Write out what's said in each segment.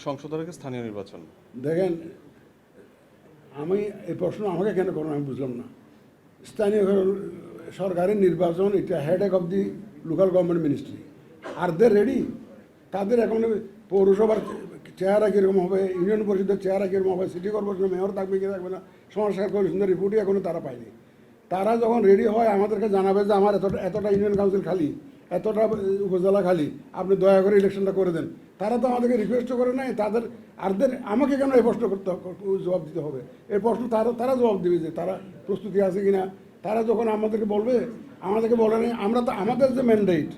সংসদের আগে স্থানীয় নির্বাচন। দেখেন, আমি এই প্রশ্ন আমাকে কেন করেন আমি বুঝলাম না। স্থানীয় সরকারি নির্বাচন, এটা headache of the local government ministry. Are they ready? তাদের এখন পৌরসভার চেহারা কীরকম হবে, ইউনিয়ন পরিষদের চেহারা কীরকম হবে, সিটি কর্পোরেশনের মেয়র থাকবে কি থাকবে না, সমাজসেবা কমিশনের রিপোর্টই এখনও তারা পায়নি। তারা যখন রেডি হয় আমাদেরকে জানাবে যে আমার এতটা ইউনিয়ন কাউন্সিল খালি, এতটা উপজেলা খালি, আপনি দয়া করে ইলেকশনটা করে দেন। তারা তো আমাদেরকে রিকোয়েস্টও করে নাই। তাদের আমাকে কেন এই প্রশ্ন করতে জবাব দিতে হবে? এই প্রশ্ন তারা জবাব দেবে যে তারা প্রস্তুতি আছে কিনা। তারা যখন আমাদেরকে বলবে, আমাদেরকে বলে নেই, আমরা তো আমাদের যে ম্যান্ডেট,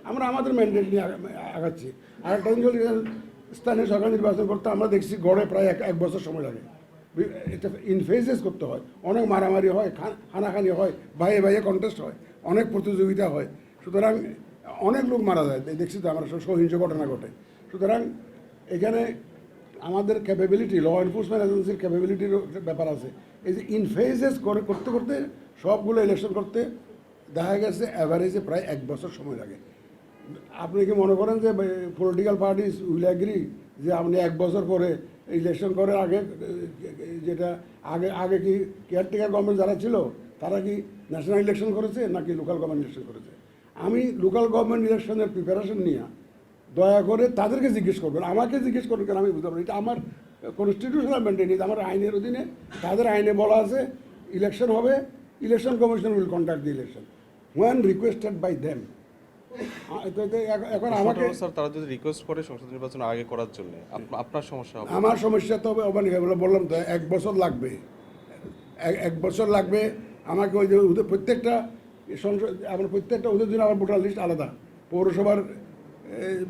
আমরা আমাদের ম্যান্ডেট নিয়ে আগাচ্ছি। আর একটা স্থানীয় সরকার নির্বাচন করতে আমরা দেখছি গড়ে প্রায় এক বছর সময় লাগে। এটা ইন ফেজেস করতে হয়, অনেক মারামারি হয়, হানাহানি হয়, ভাইয়ে ভাইয়ে কন্টেস্ট হয়, অনেক প্রতিযোগিতা হয়। সুতরাং অনেক লোক মারা যায়, দেখছি তো আমরা, সহিংস ঘটনা ঘটে। সুতরাং এখানে আমাদের ক্যাপাবিলিটি, ল এনফোর্সমেন্ট এজেন্সির ক্যাপাবিলিটির ব্যাপার আছে। এই যে ইন ফেজেস করতে করতে সবগুলো ইলেকশন করতে দেখা গেছে অ্যাভারেজে প্রায় এক বছর সময় লাগে। আপনি কি মনে করেন যে পলিটিক্যাল পার্টিস উইল অ্যাগ্রি যে আপনি এক বছর পরে ইলেকশন করার আগে, যেটা আগে কি কেয়ারটেকার গভর্নমেন্ট যারা ছিল তারা কি ন্যাশনাল ইলেকশন করেছে নাকি লোকাল গভর্নমেন্ট ইলেকশন করেছে? আমি লোকাল গভর্নমেন্ট ইলেকশনের প্রিপারেশন নিয়ে দয়া করে তাদেরকে জিজ্ঞেস করবেন, আমাকে জিজ্ঞেস করবেন কেন আমি বুঝতে পারি। এটা আমার কনস্টিটিউশনাল মেনটেন, আমার আইনের অধীনে, তাদের আইনে বলা আছে ইলেকশন হবে, election commission will conduct the election when requested by them. এখন আমাকে তারা যদি রিকোয়েস্ট করে সংসদ নির্বাচন আগে করার জন্য, আপনার সমস্যা হবে? আমার সমস্যা তো হবে, বললাম তো এক বছর লাগবে, এক বছর লাগবে আমাকে। ওই যে প্রত্যেকটা সংসদ, আমার প্রত্যেকটা ওদের জন্য আমার ভোটার লিস্ট আলাদা, পৌরসভার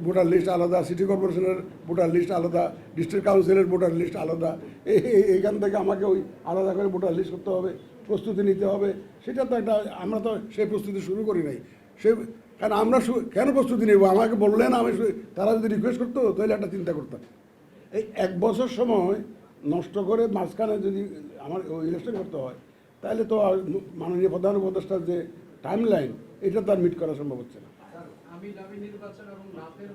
ভোটার লিস্ট আলাদা, সিটি কর্পোরেশনের ভোটার লিস্ট আলাদা, ডিস্ট্রিক্ট কাউন্সিলের ভোটার লিস্ট আলাদা। এইখান থেকে আমাকে ওই আলাদা করে ভোটার লিস্ট করতে হবে, প্রস্তুতি নিতে হবে। সেটা তো একটা, আমরা তো সেই প্রস্তুতি শুরু করি নাই। কারণ আমরা কেন প্রস্তুতি নেব? আমাকে বললেন, আমি তারা যদি রিকোয়েস্ট করতো তাহলে একটা চিন্তা করতাম। এই এক বছর সময় নষ্ট করে মাঝখানে যদি আমার ইলেকশন করতে হয়, তাহলে তো মাননীয় প্রধান উপদেষ্টার যে টাইম লাইন, এটা তো আর মিট করা সম্ভব হচ্ছে না। আমি দাবি নির্বাচন এবং লাভের